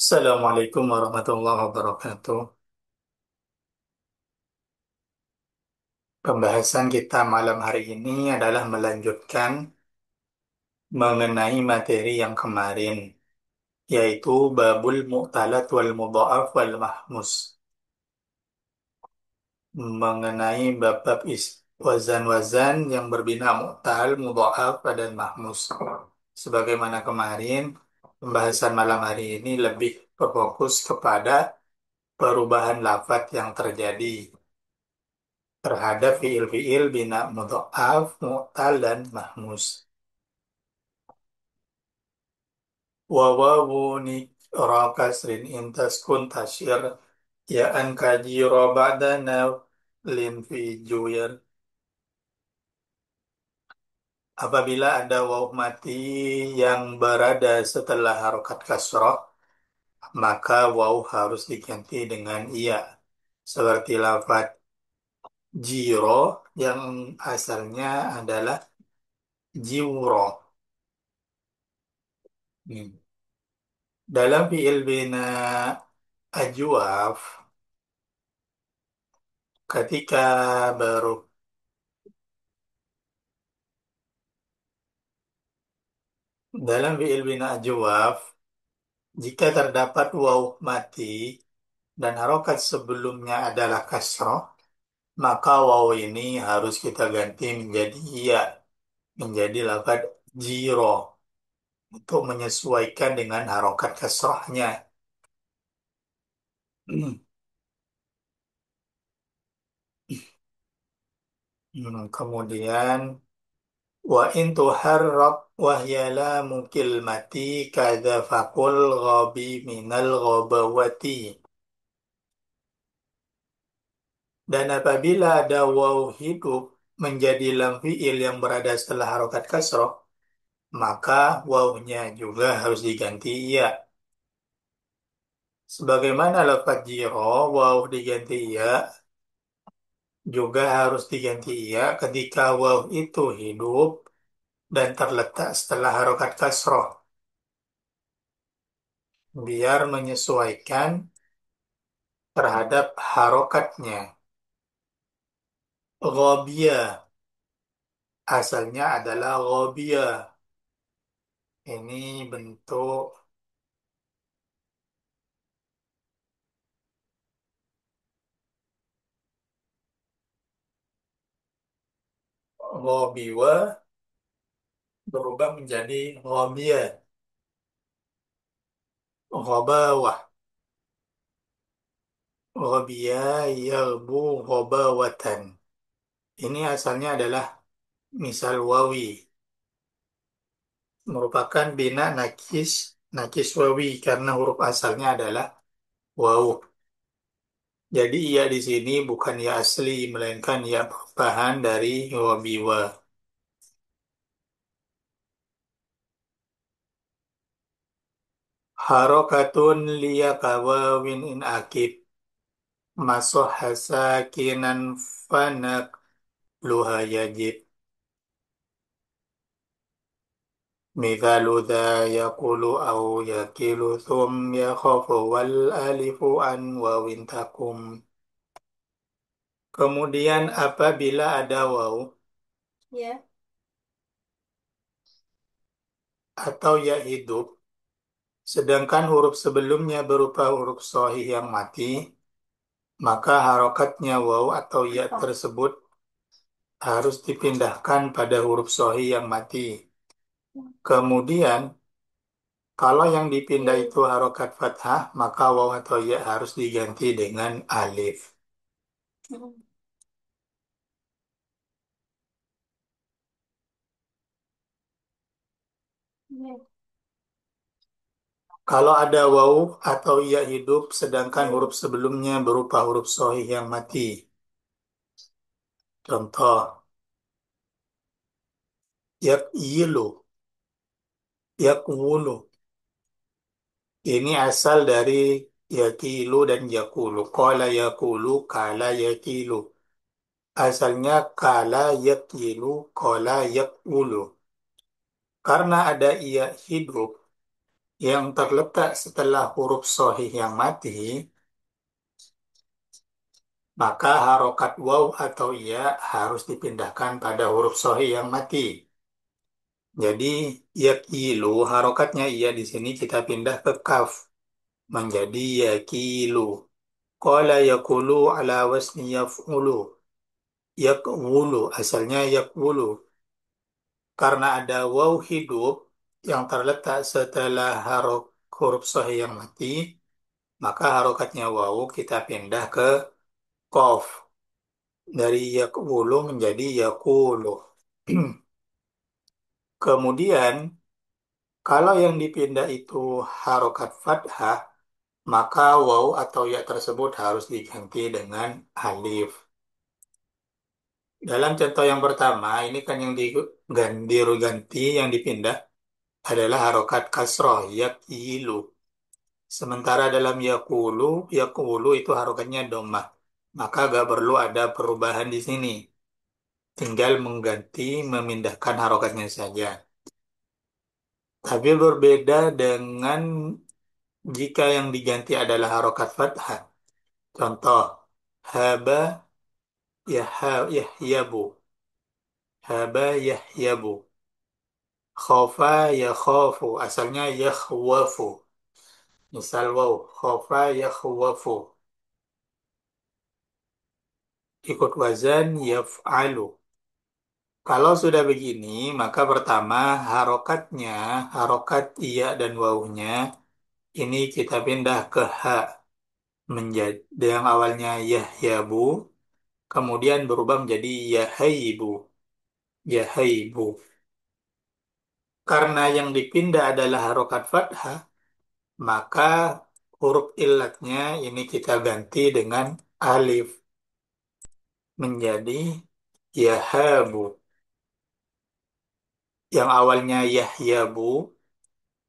Assalamualaikum warahmatullahi wabarakatuh. Pembahasan kita malam hari ini adalah melanjutkan mengenai materi yang kemarin, yaitu babul mu'talat wal mudha'af wal mahmus. Mengenai bab-bab wazan-wazan yang berbina mu'tal, mudha'af, dan mahmus. Sebagaimana kemarin, pembahasan malam hari ini lebih berfokus kepada perubahan lafaz yang terjadi terhadap fiil-fiil bina mudha'af, mu'tal, dan mahmus. Wa wawu ra kasrin in taskun tasyir ya an kajiro ba'da lin fi juyar. Apabila ada waw mati yang berada setelah harokat kasroh, maka waw harus diganti dengan iya. Seperti lafaz jiro yang asalnya adalah jiwro. Hmm. Dalam fi'il bina ajwaf, ketika baru dalam fi'il bina ajwaf, jika terdapat waw mati dan harokat sebelumnya adalah kasroh, maka waw ini harus kita ganti menjadi iya, menjadi lafaz jiro untuk menyesuaikan dengan harokat kasrohnya. Kemudian wa in tuharrak wa hiya lamu kilmati kadza faqul ghabi minal ghabawati. Dan apabila ada waw hidup menjadi lam fi'il yang berada setelah harokat kasroh, maka wawnya juga harus diganti ya. Sebagaimana lafaz jiro, waw diganti ya, juga harus diganti ya ketika waw itu hidup dan terletak setelah harokat kasroh, biar menyesuaikan terhadap harokatnya. Ghabia asalnya adalah ghabia. Ini bentuk ghabiwa berubah menjadi ghabia. Ghabawah. Ghabia yaghbu ghabawatan. Ini asalnya adalah misal wawi. Merupakan bina nakis, nakis wawi karena huruf asalnya adalah waw. Jadi ia di sini bukan ya asli, melainkan ya perubahan dari wabiwa. Harokatun liya kawawin in akib. Masoh hasakinan fanak luha yajib. Mithalu dha yakulu au yakilu thum yakhafu wal alifu an wawin takum. Kemudian apabila ada waw ya atau ya hidup, sedangkan huruf sebelumnya berupa huruf sahih yang mati, maka harokatnya waw atau ya tersebut harus dipindahkan pada huruf sahih yang mati. Kemudian, kalau yang dipindah itu harokat fathah, maka waw atau ya harus diganti dengan alif. Kalau ada waw atau ya hidup, sedangkan huruf sebelumnya berupa huruf sahih yang mati. Contoh, yakyilu, yakwulu. Ini asal dari yakilu dan yakulu. Qala yakulu, kala yakilu. Asalnya kala yakyilu, qala yakwulu. Karena ada iya hidup, yang terletak setelah huruf sahih yang mati, maka harokat waw atau ya harus dipindahkan pada huruf sahih yang mati. Jadi yakilu harokatnya iya di sini kita pindah ke kaf menjadi yakilu. Qala yakulu ala wasni yaf'ulu. Yakwulu asalnya yakwulu. Karena ada waw hidup yang terletak setelah huruf sahih yang mati, maka harokatnya waw kita pindah ke qaf. Dari yakwulu menjadi yakulu. Kemudian, kalau yang dipindah itu harokat fathah, maka waw atau ya tersebut harus diganti dengan alif. Dalam contoh yang pertama, ini kan yang diganti yang dipindah adalah harokat kasroh, yakilu. Sementara dalam yakulu, yakulu itu harokatnya domah. Maka gak perlu ada perubahan di sini. Tinggal mengganti, memindahkan harokatnya saja. Tapi berbeda dengan jika yang diganti adalah harokat fathah. Contoh, haba yahyabu. Haba yahyabu. Khofa yakhofu. Asalnya yakhwafu. Misal waw. Khofa yakhwafu. Ikut wazan yaf'alu. Kalau sudah begini, maka pertama harokatnya, harokat iya dan wawunya, ini kita pindah ke ha. Menjadi yang awalnya yahyabu, kemudian berubah menjadi yahaibu. Yahaibu. Karena yang dipindah adalah harokat fathah, maka huruf illatnya ini kita ganti dengan alif menjadi yahabu. Yang awalnya yahyabu,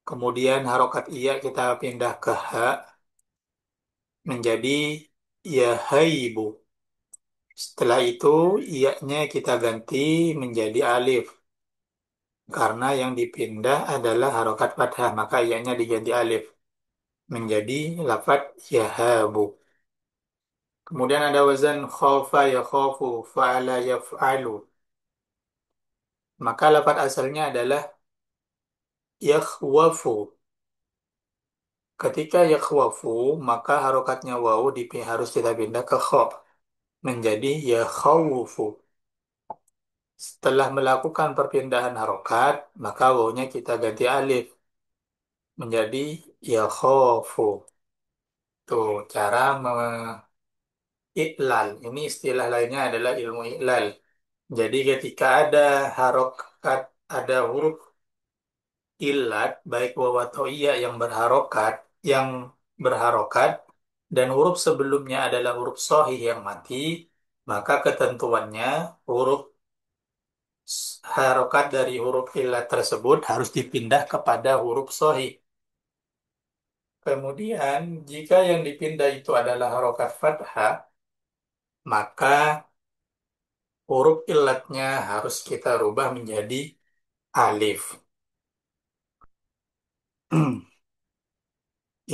kemudian harokat iya kita pindah ke ha menjadi yahaibu. Setelah itu iya-nya kita ganti menjadi alif. Karena yang dipindah adalah harokat fathah, maka iya-nya diganti alif menjadi lafat yahabu. Kemudian ada wazan khawfa yakhafu, fa'ala yaf'alu. Maka lafat asalnya adalah yakhwafu. Ketika yakhwafu, maka harokatnya wawu harus kita pindah ke kha menjadi yakhawfu. Setelah melakukan perpindahan harokat, maka wawunya kita ganti alif menjadi yakhafu. Tuh, cara mengiklal. Ini istilah lainnya adalah ilmu iklal. Jadi ketika ada harokat, ada huruf ilat, baik waw atau iya yang berharokat, dan huruf sebelumnya adalah huruf sahih yang mati, maka ketentuannya huruf harokat dari huruf ilat tersebut harus dipindah kepada huruf sahih. Kemudian, jika yang dipindah itu adalah harokat fathah, maka huruf ilatnya harus kita rubah menjadi alif.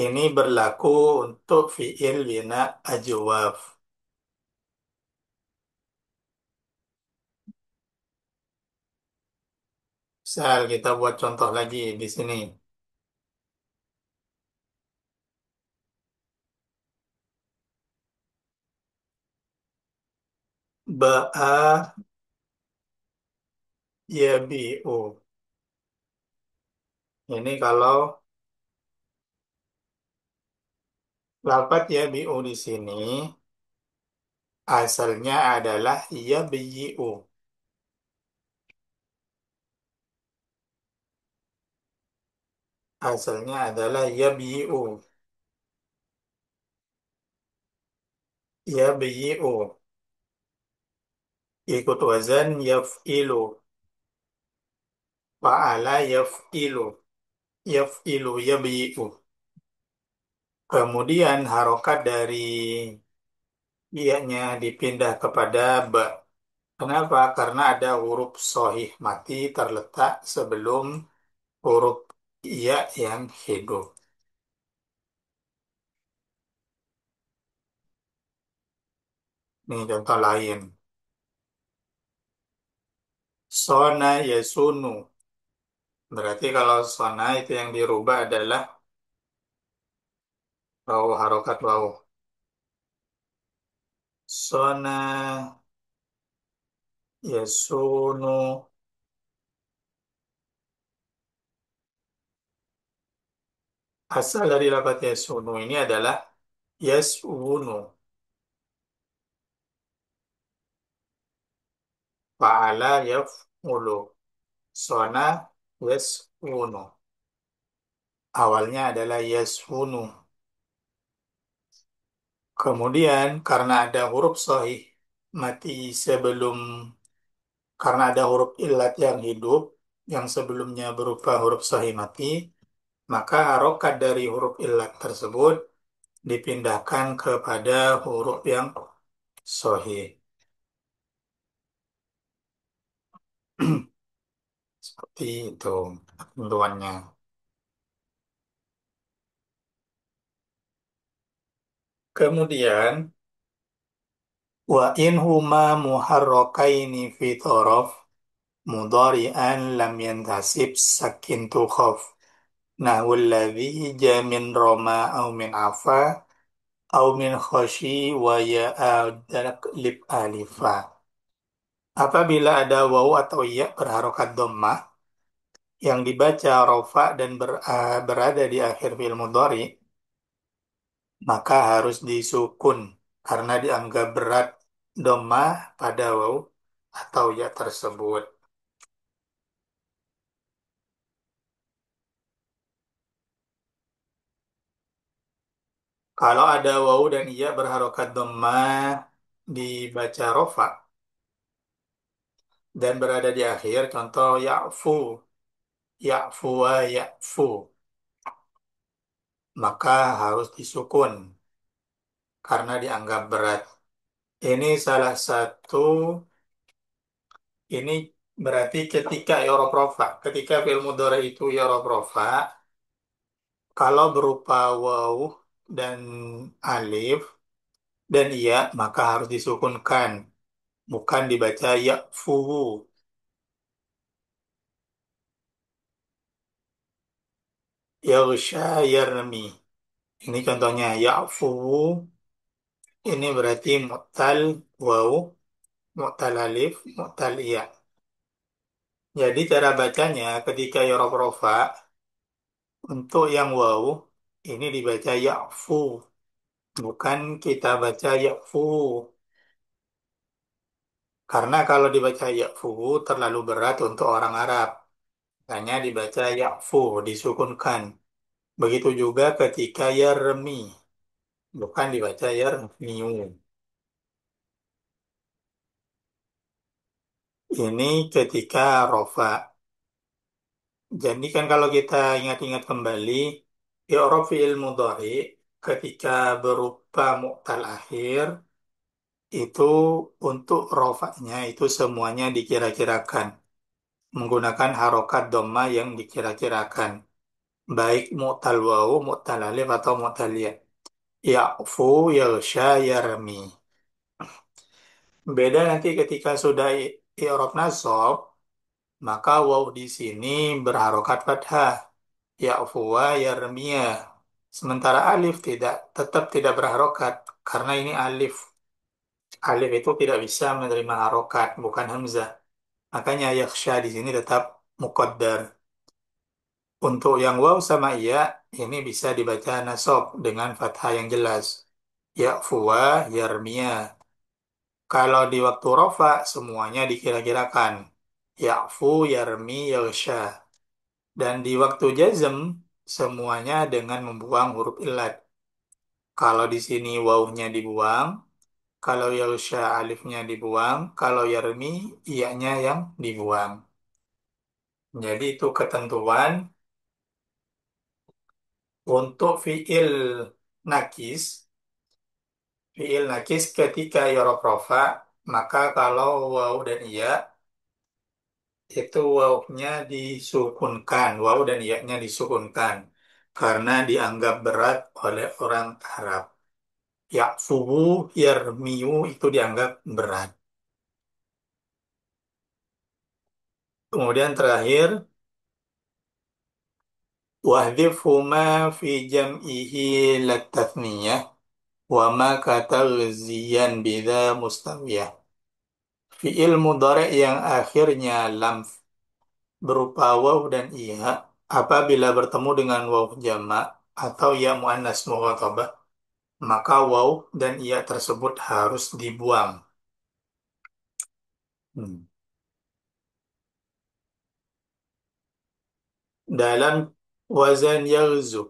Ini berlaku untuk fi'il bina ajwaf. Misal kita buat contoh lagi di sini. Ba'a yabi'u. Ini kalau lafaz yabi'u di sini asalnya adalah yabi'u. Asalnya adalah yabi'u. Yabi'u. Ikut wazan yaf'ilu. Fa'ala yaf'ilu. Yaf'ilu yabi'u. Kemudian harokat dari ianya dipindah kepada ba. Kenapa? Karena ada huruf sohih mati terletak sebelum huruf iya yang hidup. Ini contoh lain. Sona yasunu. Berarti kalau sona itu yang dirubah adalah wau harokat wau. Sona yasunu. Asal dari lafaz yasunu ini adalah yasunu. Fa'ala yaf'ulu. Sona yasunu. Awalnya adalah yasunu. Kemudian karena ada huruf sahih mati sebelum karena ada huruf illat yang hidup yang sebelumnya berupa huruf sahih mati, maka harokat dari huruf illat tersebut dipindahkan kepada huruf yang sahih. Seperti itu ketentuannya. Kemudian wa in huma muharrakaini fi thorof mudhari'an lam yantasib sakin tukhaf. Nahul ladzi jamin roma au min afa au min khoshi wa ya'adak lib alifa. Apabila ada waw atau ya berharokat dhammah yang dibaca rofa dan berada di akhir fi'il mudhari, maka harus disukun karena dianggap berat dhammah pada waw atau ya tersebut. Kalau ada waw dan ya berharokat dhammah dibaca rofa dan berada di akhir, contoh ya'fu, ya'fu wa ya'fu, maka harus disukun karena dianggap berat. Ini salah satu, ini berarti ketika i'rab rofa, ketika fi'il mudhari itu i'rab rofa, kalau berupa waw dan alif dan ya, maka harus disukunkan, bukan dibaca ya'fu, yaghsha yarmi. Ini contohnya ya'fu, ini berarti mu'tal waw, mu'tal alif, mu'tal iya. Jadi cara bacanya ketika i'rab rofa untuk yang waw ini dibaca ya'fu, bukan kita baca ya'fu. Karena kalau dibaca ya'fu terlalu berat untuk orang Arab. Hanya dibaca ya'fu, disukunkan. Begitu juga ketika yarmi, bukan dibaca yarmiu. Ini ketika rofa. Jadi kan kalau kita ingat-ingat kembali, i'rab fi'il mudhari ketika berupa mu'tal akhir itu untuk rofaknya itu semuanya dikira-kirakan menggunakan harokat dhamma yang dikira-kirakan baik mu'tal wawu, mu'tal alif atau mu'tal ya. Ya'fu, yaghsha, yarmi. Beda nanti ketika sudah i'rab nasab, maka waw di sini berharokat fathah. Ya'fu wa yarmiya. Sementara alif tetap tidak berharokat karena ini alif. Alif itu tidak bisa menerima harokat, bukan hamzah. Makanya yakhsha di sini tetap muqaddar. Untuk yang waw sama ya, ini bisa dibaca nasab dengan fathah yang jelas. Ya'fuwa yarmiya. Kalau di waktu rofa, semuanya dikira-kirakan. Ya'fu yarmi yaghsha. Dan di waktu jazm, semuanya dengan membuang huruf illat. Kalau di sini wawnya dibuang, kalau yaghsha alifnya dibuang, kalau yarmi iyanya yang dibuang. Jadi itu ketentuan untuk nakis, fiil nakis ketika yorof rofa, maka kalau waw dan iya itu wawunya disukunkan, wawu dan iya-nya disukunkan karena dianggap berat oleh orang Arab. Yakfuwu, yarmiyu itu dianggap berat. Kemudian terakhir, wahdif huma fi jam'ihi latathniyah wa ma katalziyan bidha mustawiyah. Fi'il mudhari' yang akhirnya lam berupa waw dan iya apabila bertemu dengan waw jamak atau ya muannas mughatabah maka waw dan iya tersebut harus dibuang. Hmm. Dalam wazan yaghzu,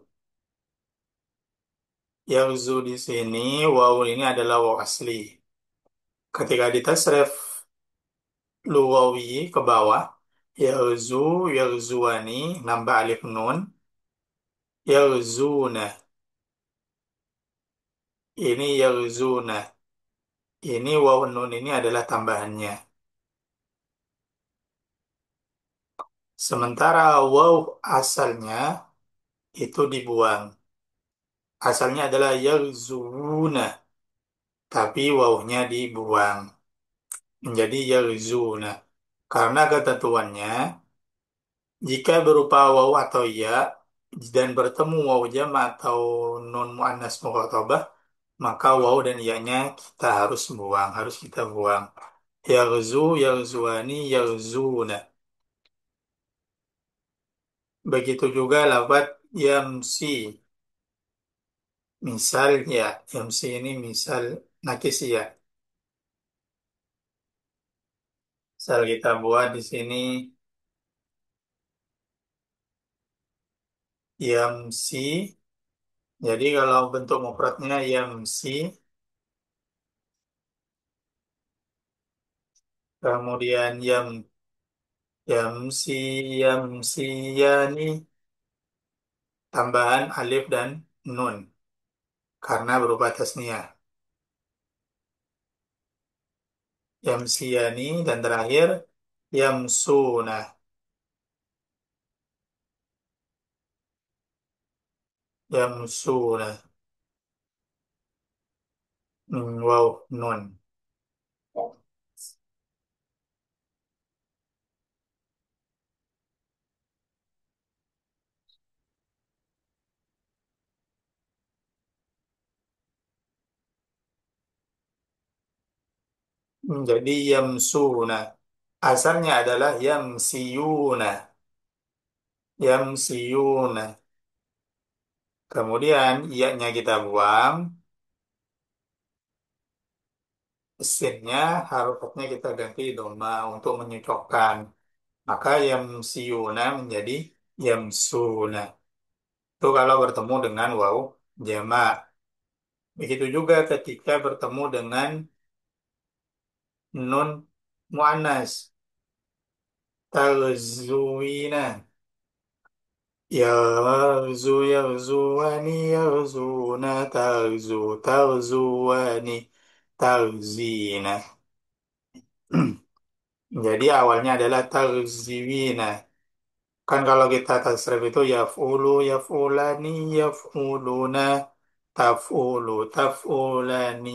yaghzu di sini waw ini adalah waw asli. Ketika ditasrif luwawi ke bawah, yaghzu, yaghzuani, nambah alif nun, yaghzuna, ini yaghzuna. Ini waw nun ini adalah tambahannya. Sementara waw asalnya itu dibuang. Asalnya adalah yaghzuna, tapi wawnya dibuang menjadi yaghzuna. Karena ketentuannya, jika berupa waw atau ya dan bertemu waw jama atau nun muannas mukhatabah, maka waw dan ya-nya kita harus buang, harus kita buang. Yaghzu, yaghzuani, yaghzuna. Begitu juga lafaz yamsi. Misalnya, MC ini misal nakis ya. Misal kita buat di sini MC. Jadi kalau bentuk mufradnya MC, kemudian MC, MC yani, tambahan alif dan nun karena berupa tasniah. MC yani dan terakhir yamsuna, yamsuna. Wow, nun. Jadi yamsuna. Asalnya adalah yamsiyuna. Yamsiyuna. Kemudian iya-nya kita buang, sinnya harokatnya kita ganti doma untuk menyocokkan. Maka yamsiyuna menjadi yamsuna. Itu kalau bertemu dengan waw jamak. Begitu juga ketika bertemu dengan nun muannas. Taghzuina. Yaghzu, yaghzuani, yaghzuna, taghzu, taghzuani, taghzina. Jadi awalnya adalah taghziwina. Kan kalau kita tasrif itu yaf'ulu, yaf'ulani, yaf'uluna, taf'ulu, taf'ulani,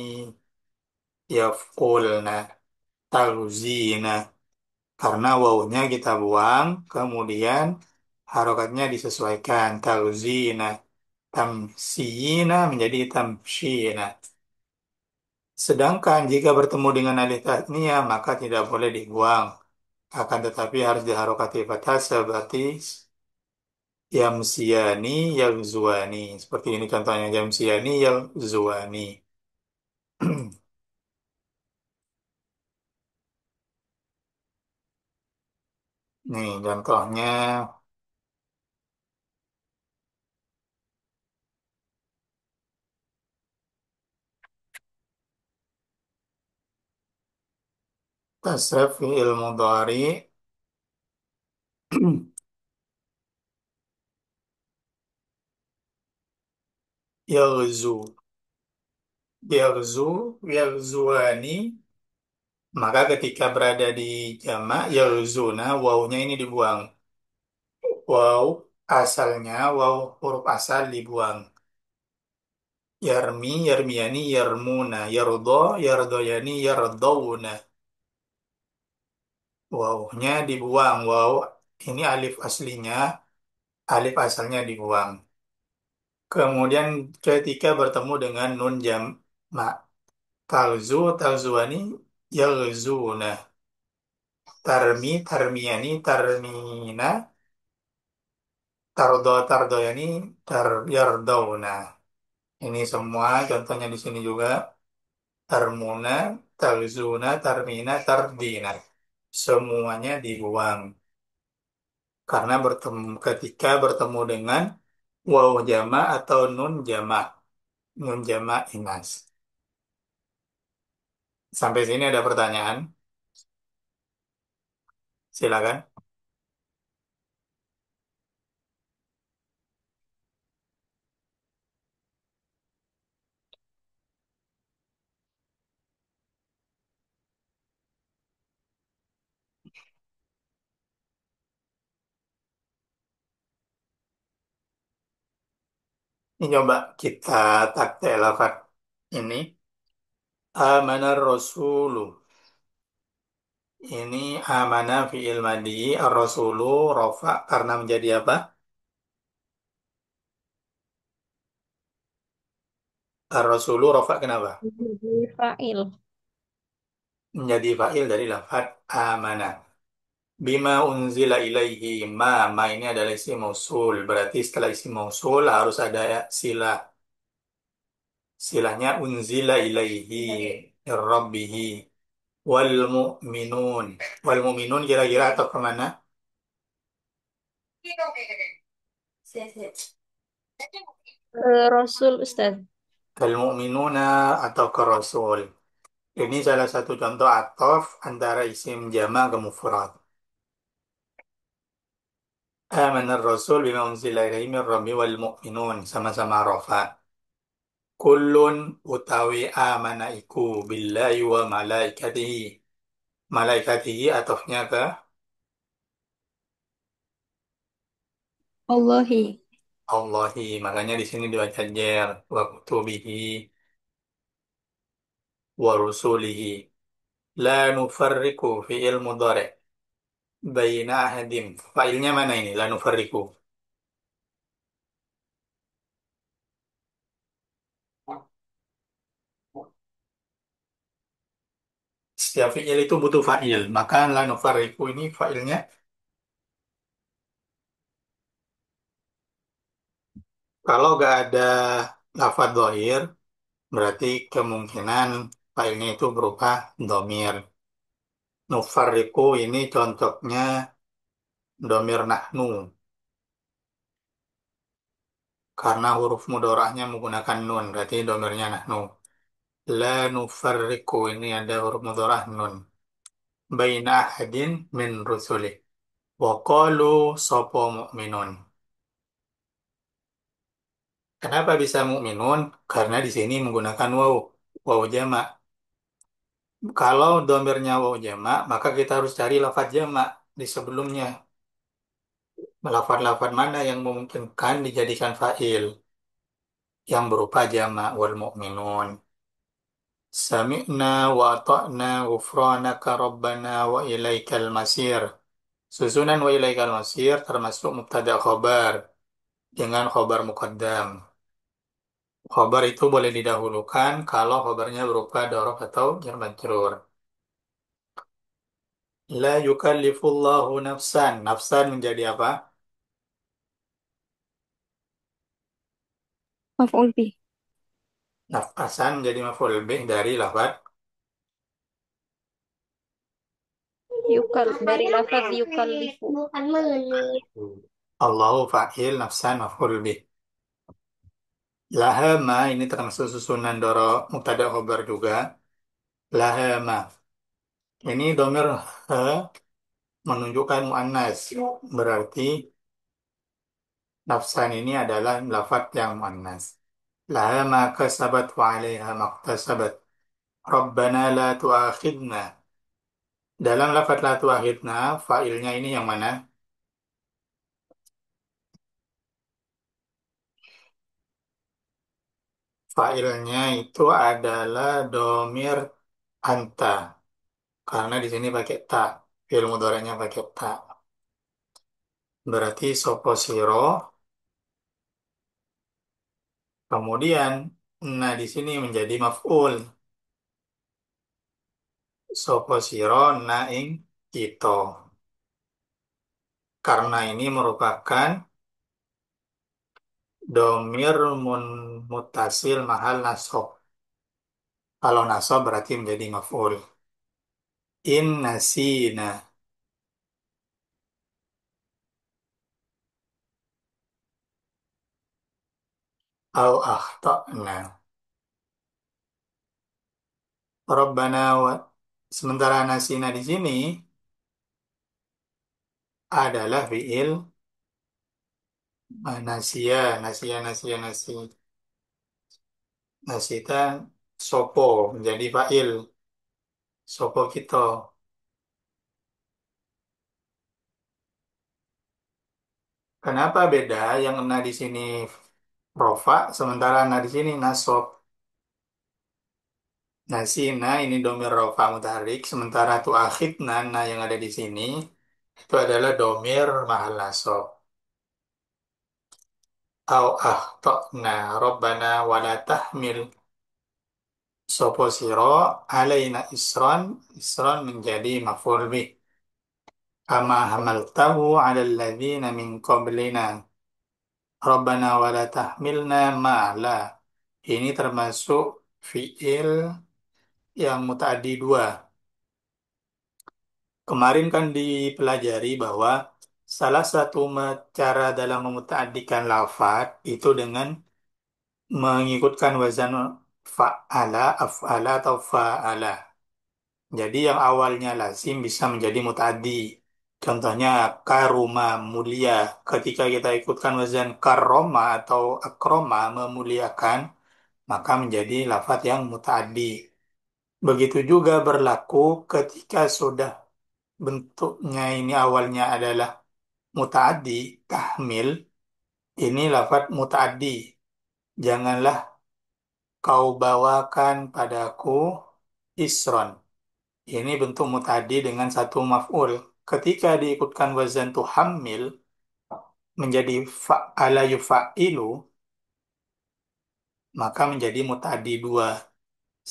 yaf'ulna, taghzina. Karena wawunya kita buang, kemudian harokatnya disesuaikan. Taghzina, tamsiyina menjadi tamshina. Sedangkan jika bertemu dengan alif tasniyah maka tidak boleh dibuang. Akan tetapi harus diharokati fathah seperti yamsiyani, yagzuani. Seperti ini contohnya yamsiyani, yagzuani. Nih contohnya tasrif fi'il mudhari yaghzu, yaghzu, yaghzuani, Maka ketika berada di jamak yarzuna, wawunya ini dibuang. Waw asalnya, waw huruf asal dibuang. Yarmi, yarmiyani, yarmuna, yardo, yardoyani, yardawuna. Wawnya dibuang. Waw ini alif aslinya, alif asalnya dibuang. Kemudian ketika bertemu dengan nun jamak, talzu, talzuani, yalzuna. Tarmi, tarmiyani, tarmina, tardo, tardoyani, yardawna. Ini semua contohnya di sini juga. Tarmuna, talzuna, tarmina, tardina. Semuanya dibuang. Karena ketika bertemu dengan waw jama atau nun jama. Nun jama inas. Sampai sini ada pertanyaan? Silakan. Ini coba kita taktik lafaz ini. Amanar Rasulu. Ini amana fi'il madi. Ar-Rasulu rofa karena menjadi apa? Ar-Rasulu rofa kenapa? Jadi fa'il. Menjadi fa'il dari lafaz amana. Bima unzila ilaihi ma ini adalah isim mausul. Berarti setelah isim mausul harus ada ya, sila. Silahnya unzila ilaihi min rabbihi wal mu'minun. Wal mu'minun kira-kira atau kemana? Rasul Ustaz. Kal mu'minuna atau ke rasul. Ini salah satu contoh atof antara isim jama ke mufrad. Amana rasul bima unzila ilaihi min rabbi wal mu'minun. Sama-sama rafa. Kullun utawi amana iku billahi wa malaikatihi. Malaikatihi atofnya ke Allahi. Allahi. Makanya di sini dibaca jer. Wa kutubihi wa rusulihi. La nufarriku fi'il mudhari. Baina ahadim. Failnya mana ini? La nufarriku. Setiap fi'il itu butuh fa'il. Maka la nufarriku ini fa'ilnya. Kalau nggak ada lafadz dhahir, berarti kemungkinan fa'ilnya itu berupa domir. Nufarriku ini contohnya domir nahnu. Karena huruf mudorahnya menggunakan nun, berarti domirnya nahnu. La nufarriku ini ada huruf mudorah nun. Baina ahadin min rusuli. Wa qalu sopo mu'minun. Kenapa bisa mukminun? Karena di sini menggunakan waw, waw jamak. Kalau domirnya waw jamak, maka kita harus cari lafaz jamak di sebelumnya. Lafaz-lafaz mana yang memungkinkan dijadikan fa'il yang berupa jamak wal mu'minun. Sami'na wa ata'na ghufranaka rabbana wa ilaikal masir. Susunan wa ilaikal masir termasuk mubtada khobar dengan khobar muqaddam. Khobar itu boleh didahulukan kalau khobarnya berupa dorof atau jar majrur. La yukallifullahu nafsan. Nafsan menjadi apa? Maf'ul bih. Nafsan menjadi maf'ul bih dari lafaz Dari lafaz yukallifu. Bukan mengenai. Allahu fa'il nafsan maf'ul bih. Laha ma ini termasuk susunan doro mubtada khobar juga. Laha ma. Ini domir ha menunjukkan muannas. Berarti nafsan ini adalah lafaz yang muannas. Laha ma kasabat wa 'alaiha maktasabat. Rabbana la tu'akhidna. Dalam lafadz la tu'akhidna, fa'ilnya ini yang mana? Fa'ilnya itu adalah domir anta. Karena di sini pakai ta. Fi'il mudhari'nya pakai ta. Berarti sopo siro. Kemudian, nah di sini menjadi maf'ul. Sopo siro naing kita. Karena ini merupakan domir mutasil mahal nasob. Kalau nasob berarti menjadi maf'ul. In nasina au akhtana. Rabbana wa sementara nasina di sini adalah fi'il nasia, nasia, nasia, nasi. Nasita sopo menjadi fa'il. Sopo kita. Kenapa beda yang na di sini rofa sementara na di sini nasob. Nasina ini domir rofa mutaharik sementara tu akhid na yang ada di sini itu adalah domir mahal nasob. Au akhtana Rabbana wala tahmil sopo siro alaina isron. Isron menjadi maf'ul bih. Kama hamaltahu ala alladhina min qablina. Rabbana wala tahmilna ma'la. Ini termasuk fi'il yang muta'addi dua. Kemarin kan dipelajari bahwa salah satu cara dalam memuta'addikan lafad itu dengan mengikutkan wazan fa'ala, af'ala, atau fa'ala. Jadi yang awalnya lazim bisa menjadi muta'addi. Contohnya karuma mulia. Ketika kita ikutkan wazan karoma atau akroma memuliakan, maka menjadi lafadz yang muta'addi. Begitu juga berlaku ketika sudah bentuknya ini awalnya adalah muta'addi, tahmil, ini lafadz muta'addi. Janganlah kau bawakan padaku isron. Ini bentuk muta'addi dengan satu maf'ul. Ketika diikutkan wazan tuhammil menjadi fa'ala yufa'ilu, maka menjadi muta'addi dua.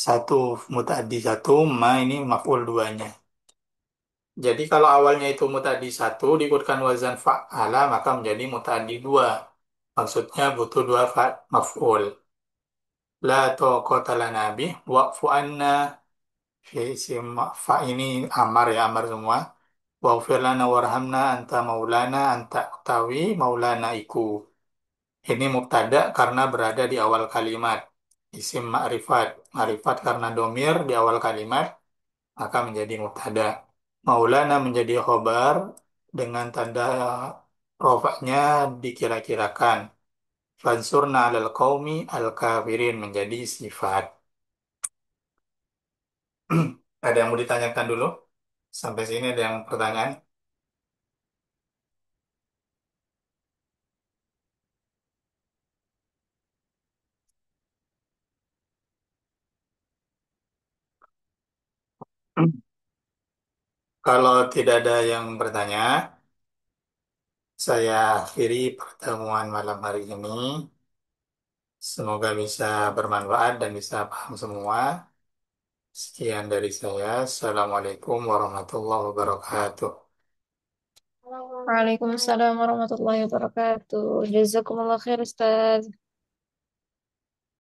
Satu muta'addi satu, ma ini maf'ul duanya. Jadi kalau awalnya itu muta'addi satu, diikutkan wazan fa'ala, maka menjadi muta'addi dua. Maksudnya butuh dua maf'ul. La taqata lana bih wa'fu anna fi isim fa ini amar ya amar semua. Waghfir lana warhamna anta maulana anta tawi maulana iku. Ini mubtada karena berada di awal kalimat. Isim ma'rifat. Ma'rifat karena domir di awal kalimat, maka menjadi mubtada. Maulana menjadi khobar dengan tanda rofaknya dikira-kirakan. Fansurna alal qaumi al-kafirin menjadi sifat. Ada yang mau ditanyakan dulu? Sampai sini ada yang pertanyaan? Kalau tidak ada yang bertanya, saya akhiri pertemuan malam hari ini. Semoga bisa bermanfaat dan bisa paham semua. Sekian dari saya. Assalamualaikum warahmatullahi wabarakatuh. Waalaikumsalam warahmatullahi wabarakatuh. Jazakumullah khair, Ustaz.